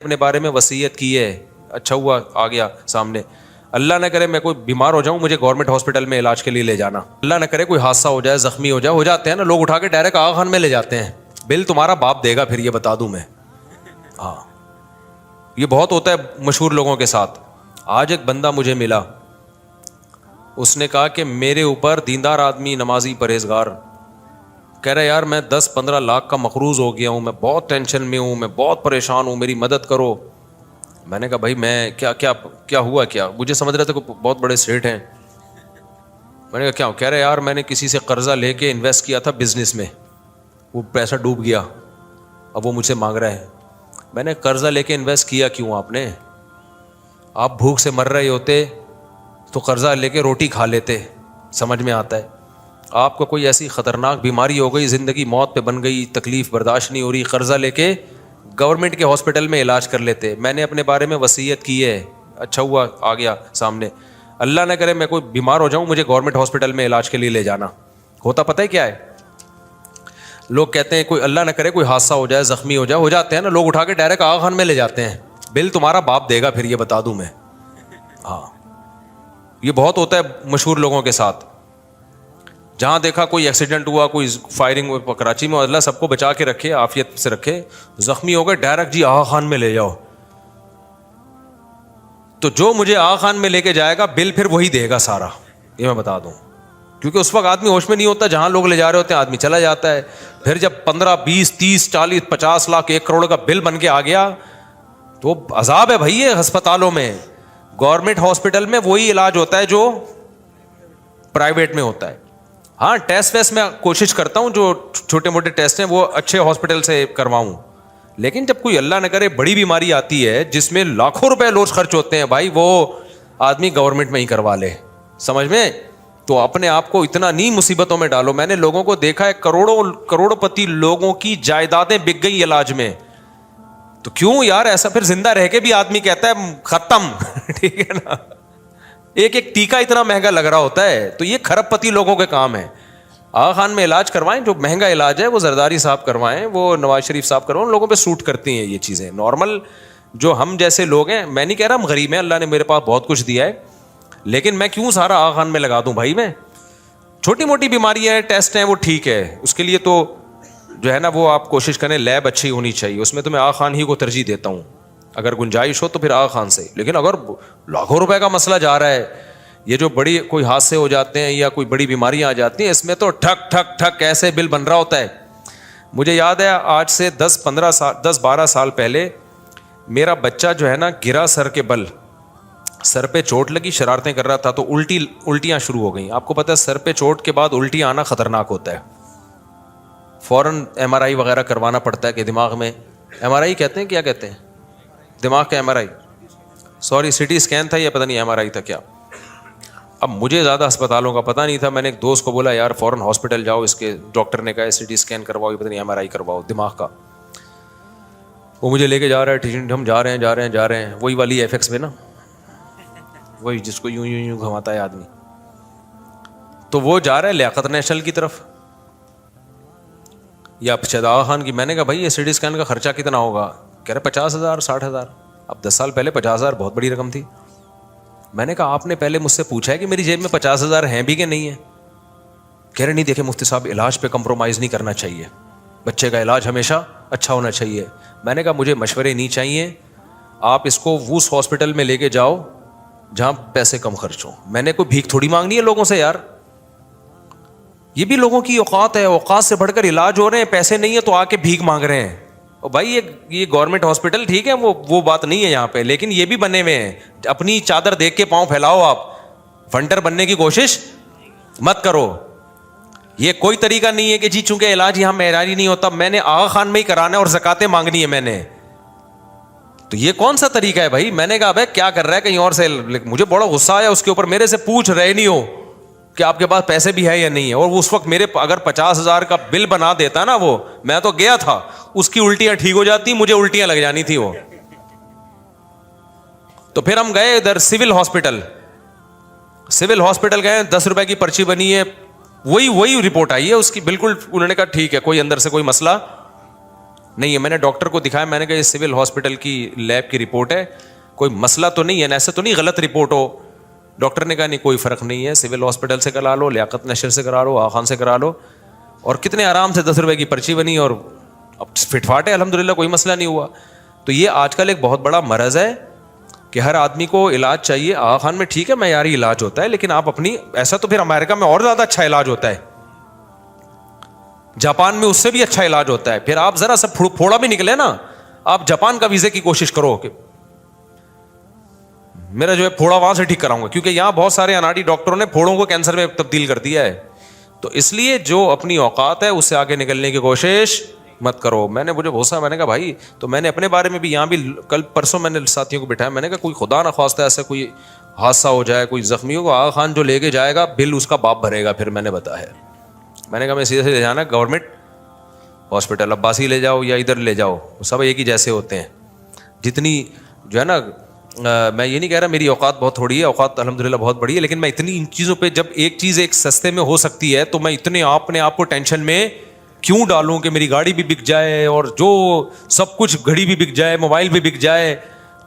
اپنے بارے میں وصیت کی ہے، اچھا ہوا آ گیا سامنے. اللہ نہ کرے میں کوئی بیمار ہو جاؤں، مجھے گورنمنٹ ہاسپٹل میں علاج کے لیے لے جانا. اللہ نہ کرے کوئی حادثہ ہو جائے، زخمی ہو جائے، ہو جاتے ہیں نا لوگ، اٹھا کے ڈائریکٹ آغا خان میں لے جاتے ہیں. بل تمہارا باپ دے گا پھر، یہ بتا دوں میں. ہاں یہ بہت ہوتا ہے مشہور لوگوں کے ساتھ. آج ایک بندہ مجھے ملا، اس نے کہا کہ میرے اوپر دیندار آدمی، نمازی، پرہیزگار، کہہ رہا یار میں 10-15 لاکھ کا مقروض ہو گیا ہوں، میں بہت ٹینشن میں ہوں، میں بہت پریشان ہوں، میری مدد کرو. میں نے کہا بھائی میں کیا ہوا کیا؟ مجھے سمجھ رہے تھے کہ بہت بڑے سیٹ ہیں. میں نے کہا کیا؟ کہہ رہے یار میں نے کسی سے قرضہ لے کے انویسٹ کیا تھا بزنس میں، وہ پیسہ ڈوب گیا، اب وہ مجھ سے مانگ رہا ہے. میں نے قرضہ لے کے انویسٹ کیا کیوں؟ آپ بھوک سے مر رہے ہوتے تو قرضہ لے کے روٹی کھا لیتے. سمجھ میں آتا ہے؟ آپ کو کوئی ایسی خطرناک بیماری ہو گئی، زندگی موت پہ بن گئی، تکلیف برداشت نہیں ہو رہی، قرضہ لے کے گورنمنٹ کے ہاسپٹل میں علاج کر لیتے. میں نے اپنے بارے میں وصیت کی ہے، اچھا ہوا آ گیا سامنے. اللہ نہ کرے میں کوئی بیمار ہو جاؤں، مجھے گورنمنٹ ہاسپٹل میں علاج کے لیے لے جانا. ہوتا پتہ ہے کیا ہے؟ لوگ کہتے ہیں کوئی اللہ نہ کرے کوئی حادثہ ہو جائے، زخمی ہو جائے، ہو جاتے ہیں نا لوگ، اٹھا کے ڈائریکٹ آغا خان میں لے جاتے ہیں. بل تمہارا باپ دے گا پھر، یہ بتا دوں میں. ہاں یہ بہت ہوتا ہے مشہور لوگوں کے ساتھ. جہاں دیکھا کوئی ایکسیڈنٹ ہوا، کوئی فائرنگ ہوئی کراچی میں، اللہ سب کو بچا کے رکھے، عافیت سے رکھے، زخمی ہو گئے ڈائریکٹ جی آغا خان میں لے جاؤ. تو جو مجھے آغا خان میں لے کے جائے گا بل پھر وہی دے گا سارا، یہ میں بتا دوں. کیونکہ اس وقت آدمی ہوش میں نہیں ہوتا، جہاں لوگ لے جا رہے ہوتے ہیں آدمی چلا جاتا ہے. پھر جب 15 20 30 40 50 لاکھ 1 کروڑ کا بل بن کے آ گیا تو عذاب ہے بھائی. یہ ہسپتالوں میں، گورنمنٹ ہاسپٹل میں وہی علاج ہوتا ہے جو پرائیویٹ میں ہوتا ہے. ہاں ٹیسٹ ویسٹ میں کوشش کرتا ہوں، جو چھوٹے موٹے ٹیسٹ ہیں وہ اچھے ہاسپٹل سے کرواؤں. لیکن جب کوئی اللہ نہ کرے بڑی بیماری آتی ہے جس میں لاکھوں روپے روز خرچ ہوتے ہیں، بھائی وہ آدمی گورنمنٹ میں ہی کروا لے. سمجھ میں؟ تو اپنے آپ کو اتنا نہیں مصیبتوں میں ڈالو. میں نے لوگوں کو دیکھا ہے، کروڑوں پتی لوگوں کی جائیدادیں بک گئی علاج میں. تو کیوں یار ایسا؟ پھر زندہ رہ کے بھی آدمی کہتا ہے ختم. ٹھیک ہے نا؟ ایک ٹیکہ اتنا مہنگا لگ رہا ہوتا ہے. تو یہ کھرب پتی لوگوں کے کام ہے. آغا خان میں علاج کروائیں، جو مہنگا علاج ہے وہ زرداری صاحب کروائیں، وہ نواز شریف صاحب کروائیں. ان لوگوں پہ سوٹ کرتی ہیں یہ چیزیں. نارمل جو ہم جیسے لوگ ہیں، میں نہیں کہہ رہا ہم غریب ہیں، اللہ نے میرے پاس بہت کچھ دیا ہے، لیکن میں کیوں سارا آغا خان میں لگا دوں بھائی؟ میں چھوٹی موٹی بیماری ہے، ٹیسٹ ہیں، وہ ٹھیک ہے. اس کے لیے تو جو ہے نا وہ آپ کوشش کریں لیب اچھی ہونی چاہیے. اس میں تو میں آغا خان ہی کو ترجیح دیتا ہوں. اگر گنجائش ہو تو پھر آغا خان سے. لیکن اگر لاکھوں روپے کا مسئلہ جا رہا ہے، یہ جو بڑی کوئی حادثے ہو جاتے ہیں یا کوئی بڑی بیماریاں آ جاتی ہیں، اس میں تو ٹھک ٹھک ٹھک ایسے بل بن رہا ہوتا ہے. مجھے یاد ہے آج سے 10-12 سال پہلے میرا بچہ جو ہے نا گرا سر کے بل، سر پہ چوٹ لگی، شرارتیں کر رہا تھا تو الٹیاں شروع ہو گئیں. آپ کو پتہ ہے سر پہ چوٹ کے بعد الٹیاں آنا خطرناک ہوتا ہے. فوراً MRI وغیرہ کروانا پڑتا ہے کہ دماغ میں، MRI کہتے ہیں، کیا کہتے ہیں، دماغ کا MRI، سوری CT اسکین تھا، یہ پتہ نہیں MRI تھا کیا. اب مجھے زیادہ ہسپتالوں کا پتہ نہیں تھا. میں نے ایک دوست کو بولا یار فوراً ہاسپٹل جاؤ، اس کے ڈاکٹر نے کہا CT اسکین کرواؤ، یہ پتہ نہیں MRI کرواؤ دماغ کا. وہ مجھے لے کے جا رہا ہے، ہم جا رہے ہیں وہی والی FX میں نا، وہی جس کو یوں گھماتا ہے آدمی. تو وہ جا رہا ہے لیاقت نیشنل کی طرف یا آغا خان کی. میں نے کہا بھائی یہ CT اسکین کا خرچہ کتنا ہوگا؟ کہہ رہے 50,000 60,000. اب 10 سال پہلے 50,000 بہت بڑی رقم تھی. میں نے کہا آپ نے پہلے مجھ سے پوچھا ہے کہ میری جیب میں 50,000 ہیں بھی کہ نہیں ہے؟ کہہ رہے نہیں دیکھیں مفتی صاحب علاج پہ کمپرومائز نہیں کرنا چاہیے، بچے کا علاج ہمیشہ اچھا ہونا چاہیے. میں نے کہا مجھے مشورے نہیں چاہیے، آپ اس کو اس ہاسپٹل میں لے کے جاؤ جہاں پیسے کم خرچ ہوں. میں نے کوئی بھیک تھوڑی مانگنی ہے لوگوں سے یار. یہ بھی لوگوں کی اوقات ہے، اوقات سے بڑھ کر علاج ہو رہے ہیں، پیسے نہیں ہے تو آ کے بھیک مانگ رہے ہیں. اور بھائی یہ گورنمنٹ ہاسپٹل ٹھیک ہے، وہ بات نہیں ہے یہاں پہ، لیکن یہ بھی بنے ہوئے ہیں. اپنی چادر دیکھ کے پاؤں پھیلاؤ، آپ فنڈر بننے کی کوشش مت کرو. یہ کوئی طریقہ نہیں ہے کہ جی چونکہ علاج یہاں معیاری نہیں ہوتا میں نے آغا خان میں ہی کرانا ہے اور زکاتیں مانگنی ہے میں نے. تو یہ کون سا طریقہ ہے بھائی؟ میں نے کہا بھائی کیا کر رہا ہے کہیں اور سے. مجھے بڑا غصہ آیا اس کے اوپر، میرے سے پوچھ رہے نہیں ہو کہ آپ کے پاس پیسے بھی ہے یا نہیں ہے. اور اس وقت میرے اگر 50,000 کا بل بنا دیتا نا وہ، میں تو گیا تھا، اس کی الٹیاں ٹھیک ہو جاتی، مجھے الٹیاں لگ جانی تھی وہ. تو پھر ہم گئے ادھر سول ہاسپٹل گئے، 10 روپے کی پرچی بنی ہے، وہی رپورٹ آئی ہے اس کی بالکل. انہوں نے کہا ٹھیک ہے، کوئی اندر سے کوئی مسئلہ نہیں ہے. میں نے ڈاکٹر کو دکھایا, میں نے کہا یہ سول ہاسپٹل کی لیب کی رپورٹ ہے, کوئی مسئلہ تو نہیں ہے, ایسا تو نہیں غلط رپورٹ ہو. ڈاکٹر نے کہا نہیں کوئی فرق نہیں ہے, سول ہاسپٹل سے کرا لو, لیاقت نشر سے کرا لو, آخان سے کرا لو. اور کتنے آرام سے 10 روپے کی پرچی بنی اور اب فٹ فاٹ ہے الحمدللہ, کوئی مسئلہ نہیں ہوا. تو یہ آج کل ایک بہت بڑا مرض ہے کہ ہر آدمی کو علاج چاہیے. آغا خان میں ٹھیک ہے معیاری علاج ہوتا ہے, لیکن آپ اپنی, ایسا تو پھر امریکہ میں اور زیادہ اچھا علاج ہوتا ہے, جاپان میں اس سے بھی اچھا علاج ہوتا ہے. پھر آپ ذرا سا پھوڑا بھی نکلے نا, آپ جاپان کا ویزے کی کوشش کرو کہ میرا جو ہے پھوڑا وہاں سے ٹھیک کراؤں گا, کیونکہ یہاں بہت سارے اناڑی ڈاکٹروں نے پھوڑوں کو کینسر میں تبدیل کر دیا ہے. تو اس لیے جو اپنی اوقات ہے اس سے آگے نکلنے کی کوشش مت کرو. میں نے مجھے غصہ, میں نے کہا بھائی, تو میں نے اپنے بارے میں بھی یہاں بھی کل پرسوں میں نے ساتھیوں کو بٹھایا, میں نے کہا کوئی خدا نہ خواستہ ایسا کوئی حادثہ ہو جائے, کوئی زخمی ہو, آغا خان جو لے کے جائے گا بل اس کا باپ بھرے گا. پھر میں نے بتایا, میں نے کہا میں سیدھے سے لے جانا گورنمنٹ ہاسپٹل, عباسی لے جاؤ یا ادھر لے جاؤ, سب ایک ہی جیسے ہوتے ہیں. جتنی جو ہے نا, میں یہ نہیں کہہ رہا میری اوقات بہت تھوڑی ہے, اوقات الحمدللہ بہت بڑی ہے, لیکن میں اتنی ان چیزوں پہ, جب ایک چیز ایک سستے میں ہو سکتی ہے تو میں اتنے اپنے آپ کو ٹینشن میں کیوں ڈالوں کہ میری گاڑی بھی بک جائے اور جو سب کچھ, گھڑی بھی بک جائے, موبائل بھی بک جائے.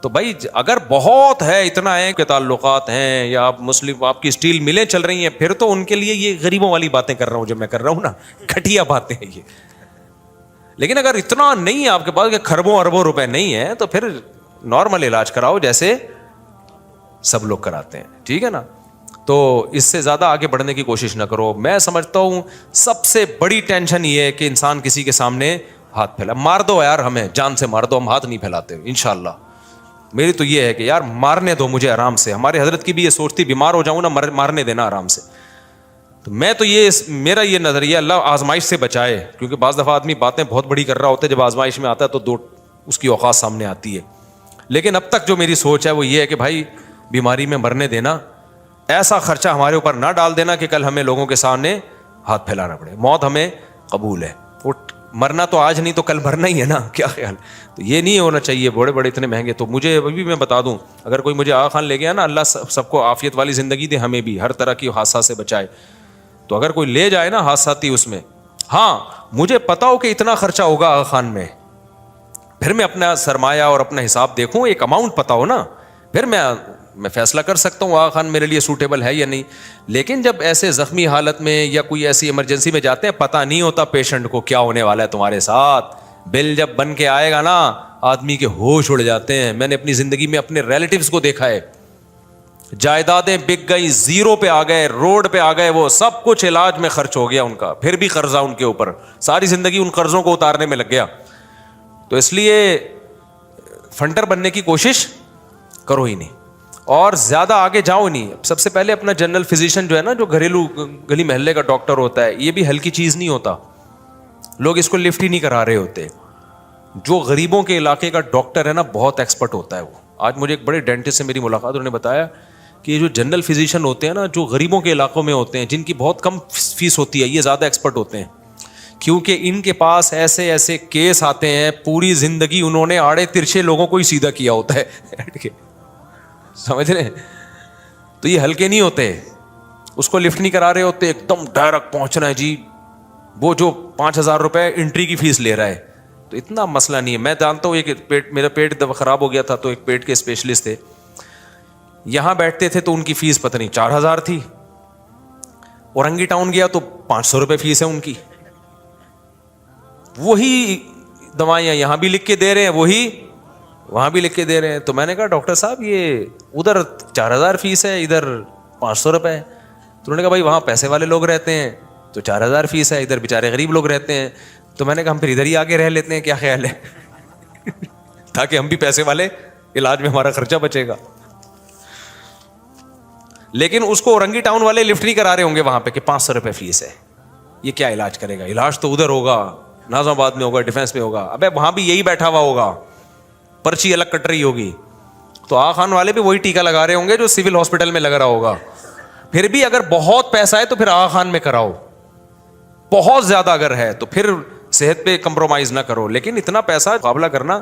تو بھائی اگر بہت ہے, اتنا ہے کہ تعلقات ہیں یا آپ مسلم, آپ کی اسٹیل ملیں چل رہی ہیں, پھر تو ان کے لیے یہ غریبوں والی باتیں کر رہا ہوں جو میں کر رہا ہوں نا, گھٹیا باتیں ہیں یہ. لیکن اگر اتنا نہیں ہے آپ کے پاس کہ خربوں اربوں روپے نہیں ہے, تو پھر نارمل علاج کراؤ جیسے سب لوگ کراتے ہیں, ٹھیک ہے نا. تو اس سے زیادہ آگے بڑھنے کی کوشش نہ کرو. میں سمجھتا ہوں سب سے بڑی ٹینشن یہ ہے کہ انسان کسی کے سامنے ہاتھ پھیلا. مار دو یار, ہمیں جان سے مار دو, ہم ہاتھ نہیں پھیلاتے انشاءاللہ. میری تو یہ ہے کہ یار مارنے دو مجھے آرام سے. ہمارے حضرت کی بھی یہ سوچ تھی, بیمار ہو جاؤں نا مارنے دینا آرام سے. تو میں تو یہ, میرا یہ نظریہ, اللہ آزمائش سے بچائے, کیونکہ بعض دفعہ آدمی باتیں بہت بڑی کر رہا ہوتا ہے, جب آزمائش میں آتا ہے تو دو اس کی اوقات سامنے آتی ہے. لیکن اب تک جو میری سوچ ہے وہ یہ ہے کہ بھائی بیماری میں مرنے دینا, ایسا خرچہ ہمارے اوپر نہ ڈال دینا کہ کل ہمیں لوگوں کے سامنے ہاتھ پھیلانا پڑے. موت ہمیں قبول ہے, وہ مرنا تو آج نہیں تو کل مرنا ہی ہے نا, کیا خیال. تو یہ نہیں ہونا چاہیے بڑے بڑے اتنے مہنگے. تو مجھے ابھی میں بتا دوں, اگر کوئی مجھے آغا خان لے گیا نا, اللہ سب کو عافیت والی زندگی دے, ہمیں بھی ہر طرح کی حادثہ سے بچائے. تو اگر کوئی لے جائے نا حادثاتی اس میں, ہاں مجھے پتا ہو کہ اتنا خرچہ ہوگا آغا خان میں, پھر میں اپنا سرمایہ اور اپنا حساب دیکھوں, ایک اماؤنٹ پتا ہو نا, پھر میں فیصلہ کر سکتا ہوں آغا خان میرے لیے سوٹیبل ہے یا نہیں. لیکن جب ایسے زخمی حالت میں یا کوئی ایسی ایمرجنسی میں جاتے ہیں, پتہ نہیں ہوتا پیشنٹ کو کیا ہونے والا ہے تمہارے ساتھ. بل جب بن کے آئے گا نا, آدمی کے ہوش اڑ جاتے ہیں. میں نے اپنی زندگی میں اپنے ریلیٹیوز کو دیکھا ہے, جائیدادیں بک گئی, زیرو پہ آ گئے, روڈ پہ آ گئے, وہ سب کچھ علاج میں خرچ ہو گیا ان کا, پھر بھی قرضہ ان کے اوپر, ساری زندگی ان قرضوں کو اتارنے میں لگ گیا. تو اس لیے فنٹر بننے کی کوشش کرو ہی نہیں, اور زیادہ آگے جاؤ نہیں. سب سے پہلے اپنا جنرل فزیشین جو ہے نا, جو گھریلو گلی محلے کا ڈاکٹر ہوتا ہے, یہ بھی ہلکی چیز نہیں ہوتا. لوگ اس کو لفٹ ہی نہیں کرا رہے ہوتے. جو غریبوں کے علاقے کا ڈاکٹر ہے نا, بہت ایکسپرٹ ہوتا ہے وہ. آج مجھے ایک بڑے ڈینٹسٹ سے میری ملاقات, انہوں نے بتایا کہ یہ جو جنرل فزیشین ہوتے ہیں نا, جو غریبوں کے علاقوں میں ہوتے ہیں, جن کی بہت کم فیس ہوتی ہے, یہ زیادہ ایکسپرٹ ہوتے ہیں, کیونکہ ان کے پاس ایسے ایسے کیس آتے ہیں, پوری زندگی انہوں نے آڑے ترچھے لوگوں کو ہی سیدھا کیا ہوتا ہے. سمجھ رہے ہیں؟ تو یہ ہلکے نہیں ہوتے, اس کو لفٹ نہیں کرا رہے ہوتے, ایک دم ڈائریکٹ پہنچنا ہے جی. وہ جو 5,000 روپے انٹری کی فیس لے رہا ہے, تو اتنا مسئلہ نہیں ہے. میں جانتا ہوں ایک میرا پیٹ دفعہ خراب ہو گیا تھا, تو ایک پیٹ کے اسپیشلسٹ تھے, یہاں بیٹھتے تھے تو ان کی فیس پتہ نہیں 4,000 تھی, اورنگی ٹاؤن گیا تو 500 روپے فیس ہے ان کی. وہی دوائیاں یہاں بھی لکھ کے دے رہے ہیں, وہی وہاں بھی لکھ کے دے رہے ہیں. تو میں نے کہا ڈاکٹر صاحب یہ ادھر 4,000 فیس ہے, ادھر 500 روپے ہے. تو انہوں نے کہا بھائی وہاں پیسے والے لوگ رہتے ہیں تو 4,000 فیس ہے, ادھر بیچارے غریب لوگ رہتے ہیں. تو میں نے کہا ہم پھر ادھر ہی آگے رہ لیتے ہیں, کیا خیال ہے, تاکہ ہم بھی پیسے والے, علاج میں ہمارا خرچہ بچے گا. لیکن اس کو اورنگی ٹاؤن والے لفٹ نہیں کرا رہے ہوں گے وہاں پہ کہ 500 روپے فیس ہے, یہ کیا علاج کرے گا. علاج تو ادھر ہوگا, ناظم آباد میں ہوگا, ڈیفینس میں ہوگا. ابے وہاں بھی یہی بیٹھا ہوا ہوگا, پرچی الگ کٹ رہی ہوگی. تو آغا خان والے بھی وہی ٹیکہ لگا رہے ہوں گے جو سول ہاسپٹل میں لگ رہا ہوگا. پھر بھی اگر بہت پیسہ ہے تو پھر آغا خان میں کراؤ, بہت زیادہ اگر ہے تو پھر صحت پہ کمپرومائز نہ کرو. لیکن اتنا پیسہ مقابلہ کرنا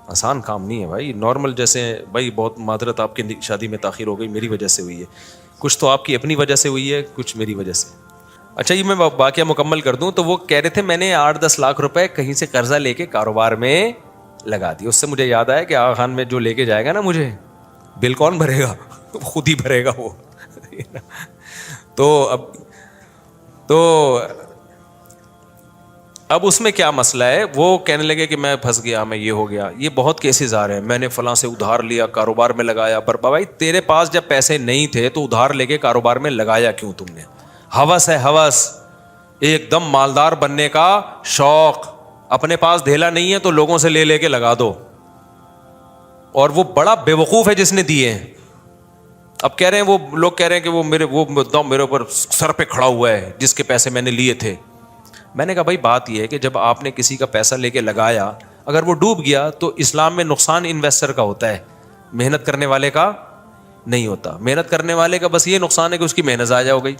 آسان کام نہیں ہے بھائی. نارمل جیسے بھائی بہت معذرت, آپ کی شادی میں تاخیر ہو گئی, میری وجہ سے ہوئی ہے. کچھ تو آپ کی اپنی وجہ سے ہوئی ہے, کچھ میری وجہ سے. اچھا یہ میں واقعہ مکمل کر دوں. تو وہ کہہ رہے تھے میں نے 8-10 لاکھ روپے کہیں سے قرضہ لے کے کاروبار میں لگا دیا. اس سے مجھے یاد آیا کہ آغا خان میں جو لے کے جائے گا نا مجھے, بل کون بھرے گا؟ خود ہی بھرے گا وہ. تو اب اس میں کیا مسئلہ ہے؟ وہ کہنے لگے کہ میں پھنس گیا, میں یہ ہو گیا. یہ بہت کیسز آ رہے ہیں, میں نے فلاں سے ادھار لیا, کاروبار میں لگایا. پر بھائی تیرے پاس جب پیسے نہیں تھے تو ادھار لے کے کاروبار میں لگایا کیوں تم نے؟ ہوس ہے, ہوس, ایک دم مالدار بننے کا شوق. اپنے پاس دھیلا نہیں ہے تو لوگوں سے لے کے لگا دو. اور وہ بڑا بے وقوف ہے جس نے دیے ہیں. اب کہہ رہے ہیں وہ لوگ کہہ رہے ہیں کہ وہ میرے اوپر سر پہ کھڑا ہوا ہے جس کے پیسے میں نے لیے تھے. میں نے کہا بھائی بات یہ ہے کہ جب آپ نے کسی کا پیسہ لے کے لگایا, اگر وہ ڈوب گیا تو اسلام میں نقصان انویسٹر کا ہوتا ہے, محنت کرنے والے کا نہیں ہوتا. محنت کرنے والے کا بس یہ نقصان ہے کہ اس کی محنت ضائع ہو گئی,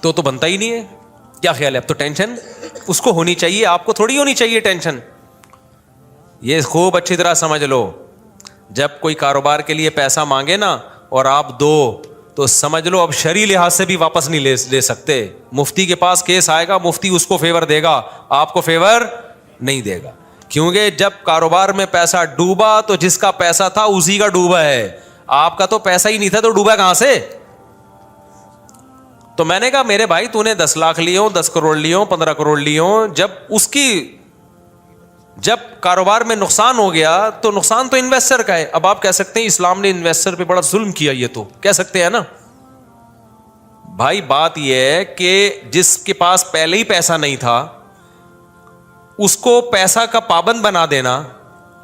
تو بنتا ہی نہیں ہے. کیا خیال ہے؟ اب تو ٹینشن اس کو ہونی چاہیے, آپ کو تھوڑی ہونی چاہیے ٹینشن. یہ خوب اچھی طرح سمجھ لو, جب کوئی کاروبار کے لیے پیسہ مانگے نا اور آپ دو تو سمجھ لو اب شرعی لحاظ سے بھی واپس نہیں لے سکتے. مفتی کے پاس کیس آئے گا, مفتی اس کو فیور دے گا, آپ کو فیور نہیں دے گا. کیونکہ جب کاروبار میں پیسہ ڈوبا تو جس کا پیسہ تھا اسی کا ڈوبا ہے, آپ کا تو پیسہ ہی نہیں تھا تو ڈوبا کہاں سے؟ تو میں نے کہا میرے بھائی تو نے 10 لاکھ لیے ہوں, 10 کروڑ لیے ہوں, 15 کروڑ لیے ہوں, جب کاروبار میں نقصان ہو گیا تو نقصان تو انویسٹر کا ہے. اب آپ کہہ سکتے ہیں اسلام نے انویسٹر پہ بڑا ظلم کیا, یہ تو کہہ سکتے ہیں نا. بھائی بات یہ ہے کہ جس کے پاس پہلے ہی پیسہ نہیں تھا اس کو پیسہ کا پابند بنا دینا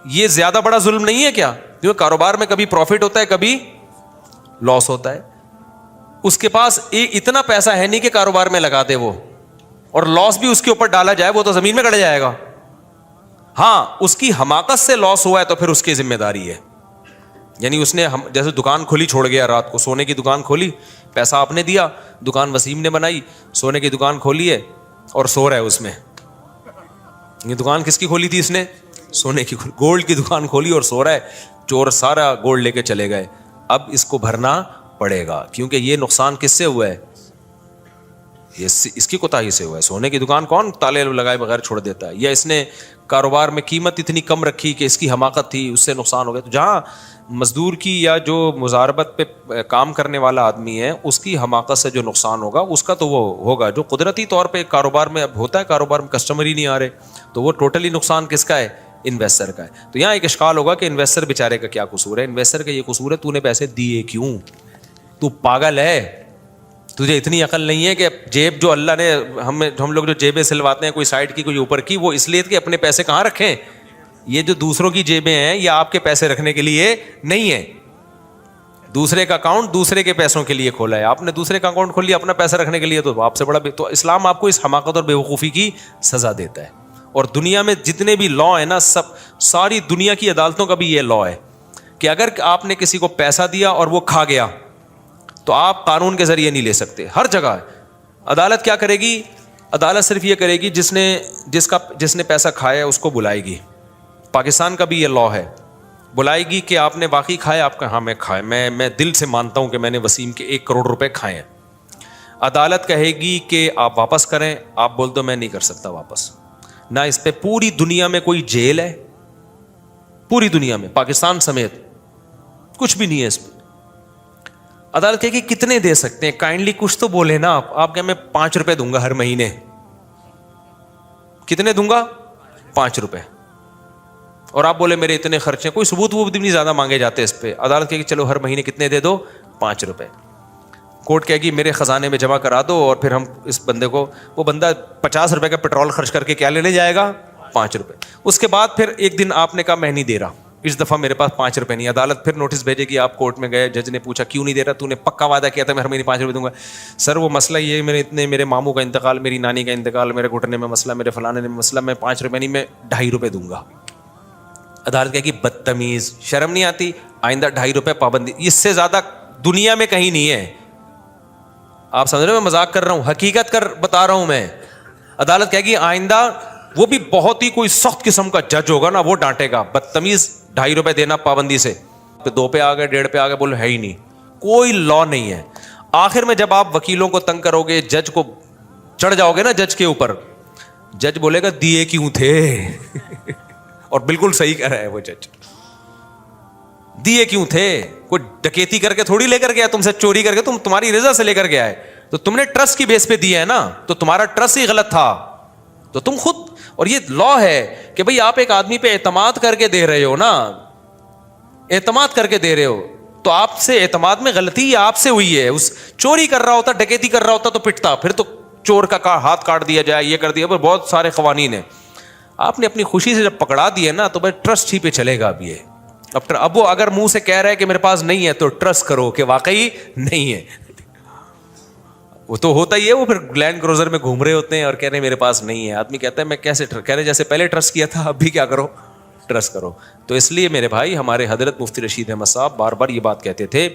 یہ زیادہ بڑا ظلم نہیں ہے کیا؟ کیونکہ کاروبار میں کبھی پروفٹ ہوتا ہے کبھی لاس ہوتا ہے. اس کے پاس اتنا پیسہ ہے نہیں کہ کاروبار میں لگا دے وہ, اور لاس بھی اس کے اوپر ڈالا جائے وہ تو زمین میں گڑ جائے گا. ہاں اس کی حماقت سے لاس ہوا ہے تو پھر اس کی ذمہ داری ہے. یعنی اس نے جیسے دکان کھلی چھوڑ گیا, رات کو سونے کی دکان کھولی, پیسہ آپ نے دیا, دکان وسیم نے بنائی, سونے کی دکان کھولی ہے اور سو رہا ہے اس میں. یہ دکان کس کی کھولی تھی اس نے؟ سونے کی, گولڈ کی دکان کھولی اور سو رہا ہے. چور سارا گولڈ لے کے چلے گئے. اب اس کو بھرنا پڑے گا کیونکہ یہ نقصان کس سے ہوا ہے؟ یہ اس کی کوتاہی سے ہوا ہے. سونے کی دکان کون تالے لگائے بغیر چھوڑ دیتا ہے؟ یا اس نے کاروبار میں قیمت اتنی کم رکھی کہ اس کی حماقت تھی, اس سے نقصان ہو گیا. تو جہاں مزدور کی یا جو مزاربت پہ کام کرنے والا آدمی ہے اس کی حماقت سے جو نقصان ہوگا اس کا تو وہ ہوگا. جو قدرتی طور پہ کاروبار میں اب ہوتا ہے, کاروبار میں کسٹمر ہی نہیں آ رہے, تو وہ ٹوٹلی نقصان کس کا ہے؟ انویسٹر کا ہے. تو یہاں ایک اشکال ہوگا کہ انویسٹر بیچارے کا کیا قصور ہے؟ انویسٹر کا یہ قصور ہے تو نے پیسے دیے کیوں؟ تو پاگل ہے, تجھے اتنی عقل نہیں ہے کہ جیب جو اللہ نے ہم لوگ جو جیبیں سلواتے ہیں کوئی سائڈ کی کوئی اوپر کی, وہ اس لیے کہ اپنے پیسے کہاں رکھیں. یہ جو دوسروں کی جیبیں ہیں یہ آپ کے پیسے رکھنے کے لیے نہیں ہے. دوسرے کا اکاؤنٹ دوسرے کے پیسوں کے لیے کھولا ہے آپ نے, دوسرے کا اکاؤنٹ کھول لیا اپنا پیسہ رکھنے کے لیے, تو آپ سے بڑا تو اسلام آپ کو اس حماقت اور بیوقوفی کی سزا دیتا ہے. اور دنیا میں جتنے بھی لا ہیں نا, ساری دنیا کی عدالتوں کا بھی یہ لا ہے کہ اگر آپ نے کسی کو پیسہ دیا اور وہ کھا گیا تو آپ قانون کے ذریعے نہیں لے سکتے. ہر جگہ عدالت کیا کرے گی؟ عدالت صرف یہ کرے گی جس نے پیسہ کھایا اس کو بلائے گی. پاکستان کا بھی یہ لا ہے, بلائے گی کہ آپ نے واقعی کھایا, آپ کا ہاں میں کھایا, میں دل سے مانتا ہوں کہ میں نے وسیم کے 1 کروڑ روپے کھائے ہیں. عدالت کہے گی کہ آپ واپس کریں, آپ بول دو میں نہیں کر سکتا واپس. نہ اس پہ پوری دنیا میں کوئی جیل ہے, پوری دنیا میں پاکستان سمیت کچھ بھی نہیں ہے اس پہ. عدالت کہے گی کتنے دے سکتے ہیں, کائنڈلی کچھ تو بولے نا آپ کہیں میں 5 روپے دوں گا ہر مہینے. کتنے دوں گا؟ 5 روپے. اور آپ بولے میرے اتنے خرچے, کوئی ثبوت وہ بھی نہیں زیادہ مانگے جاتے اس پہ. عدالت کہے گی چلو ہر مہینے کتنے دے دو؟ 5 روپے. کورٹ کہے گی میرے خزانے میں جمع کرا دو, اور پھر ہم اس بندے کو, وہ بندہ 50 روپے کا پیٹرول خرچ کر کے کیا لینے جائے گا؟ 5 روپے. اس کے بعد پھر ایک دن آپ نے کہا میں نہیں دے رہا, اس دفعہ میرے پاس 5 روپے نہیں. عدالت پھر نوٹس بھیجے گی, آپ کورٹ میں گئے, جج نے پوچھا کیوں نہیں دے رہا, تو نے پکا وعدہ کیا تھا میں ہر مہینے 5 روپے دوں گا. سر وہ مسئلہ یہ ہے میرے ماموں کا انتقال, میری نانی کا انتقال, میرے گھٹنے میں مسئلہ, میرے فلانے میں مسئلہ, میں 5 روپے نہیں میں 2.5 روپے دوں گا. عدالت کہے گی بدتمیز, شرم نہیں آتی, آئندہ 2.5 روپے پابندی. اس سے زیادہ دنیا میں کہیں نہیں ہے. آپ سمجھ رہے ہو میں مذاق کر رہا ہوں, حقیقت کر بتا رہا ہوں میں. عدالت کہے گی آئندہ, وہ بھی بہت ہی کوئی سخت قسم کا جج ہوگا نا, وہ ڈانٹے گا, بدتمیز 2.5 روپے دینا پابندی سے. 2 پہ آ گئے, 1.5 پہ آ گئے, بولے ہے ہی نہیں, کوئی لا نہیں ہے. آخر میں جب آپ وکیلوں کو تنگ کرو گے, جج کو چڑھ جاؤ گے نا جج کے اوپر, جج بولے گا دیے کیوں تھے اور بالکل صحیح کہہ رہا ہے وہ جج, دیے کیوں تھے, کوئی ڈکیتی کر کے تھوڑی لے کر گیا تم سے, چوری کر کے تمہاری رضا سے لے کر گیا ہے, تو تم نے ٹرسٹ کی بیس پہ دیا ہے نا, تو تمہارا ٹرسٹ ہی غلط تھا, تو تم خود, اور یہ لا ہے کہ بھئی آپ ایک آدمی پہ اعتماد کر کے دے رہے ہو نا, اعتماد کر کے دے رہے ہو, تو آپ سے اعتماد میں غلطی آپ سے ہوئی ہے. اس چوری کر رہا ہوتا, ڈکیتی کر رہا ہوتا تو پٹتا, پھر تو چور کا ہاتھ کاٹ دیا جائے, یہ کر دیا, پر بہت سارے قوانین ہیں. آپ نے اپنی خوشی سے جب پکڑا دیا نا, تو بھائی ٹرسٹ ہی پہ چلے گا. اب یہ اب وہ اگر منہ سے کہہ رہا ہے کہ میرے پاس نہیں ہے, تو ٹرسٹ کرو کہ واقعی نہیں ہے. وہ تو ہوتا ہی ہے, وہ پھر لینڈ کروزر میں گھوم رہے ہوتے ہیں اور کہہ رہے ہیں میرے پاس نہیں ہے. آدمی کہتا ہے میں کیسے, کہہ رہے جیسے پہلے ٹرسٹ کیا تھا اب بھی کیا کرو, ٹرسٹ کرو. تو اس لیے میرے بھائی, ہمارے حضرت مفتی رشید احمد صاحب بار بار یہ بات کہتے تھے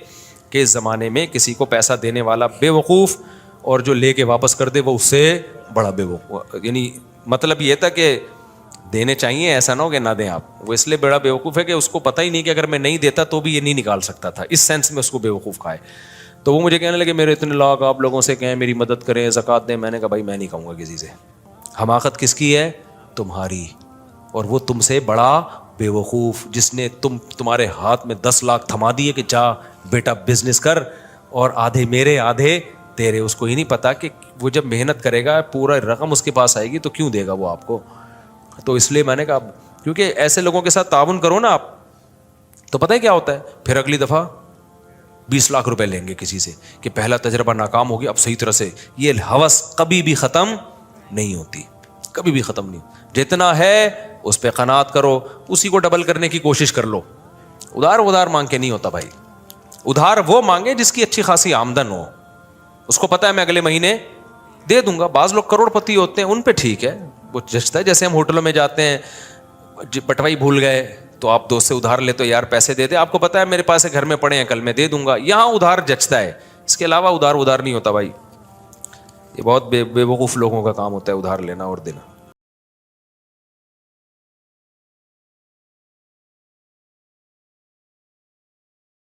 کہ اس زمانے میں کسی کو پیسہ دینے والا بے وقوف, اور جو لے کے واپس کر دے وہ اس سے بڑا بے وقوف. یعنی مطلب یہ تھا کہ دینے چاہیے, ایسا نہ ہو کہ نہ دیں آپ. وہ اس لیے بڑا بے وقوف ہے کہ اس کو پتہ ہی نہیں کہ اگر میں نہیں دیتا تو بھی یہ نہیں نکال سکتا تھا, اس سینس میں اس کو بے وقوف کہا ہے. تو وہ مجھے کہنے لگے میرے اتنے لاکھ, آپ لوگوں سے کہیں میری مدد کریں, زکوٰۃ دیں. میں نے کہا بھائی میں نہیں کہوں گا کسی سے. حماقت کس کی ہے, تمہاری, اور وہ تم سے بڑا بے وقوف جس نے تمہارے ہاتھ میں 10 لاکھ تھما دیے کہ جا بیٹا بزنس کر, اور آدھے میرے آدھے تیرے. اس کو ہی نہیں پتا کہ وہ جب محنت کرے گا پورا رقم اس کے پاس آئے گی تو کیوں دے گا وہ آپ کو. تو اس لیے میں نے کہا, کیونکہ ایسے لوگوں کے ساتھ تعاون کرو نا آپ, تو پتہ ہے کیا ہوتا ہے, پھر اگلی دفعہ 20 لاکھ روپے لیں گے کسی سے کہ پہلا تجربہ ناکام ہو گیا, اب صحیح طرح سے. یہ ہوس کبھی بھی ختم نہیں ہوتی, کبھی بھی ختم نہیں. جتنا ہے اس پہ قناعت کرو, اسی کو ڈبل کرنے کی کوشش کر لو. ادھار مانگ کے نہیں ہوتا بھائی. ادھار وہ مانگے جس کی اچھی خاصی آمدن ہو, اس کو پتا ہے میں اگلے مہینے دے دوں گا. بعض لوگ کروڑ پتی ہوتے ہیں, ان پہ ٹھیک ہے, وہ جچتا ہے. جیسے ہم ہوٹلوں میں جاتے ہیں, بٹوائی بھول گئے تو آپ دوست سے ادھار لے تو یار پیسے دے دے, آپ کو پتا ہے میرے پاس گھر میں پڑے ہیں کل میں دے دوں گا. یہاں ادھار جچتا ہے, اس کے علاوہ ادھار نہیں ہوتا بھائی. یہ بہت بے وقوف لوگوں کا کام ہوتا ہے ادھار لینا اور دینا.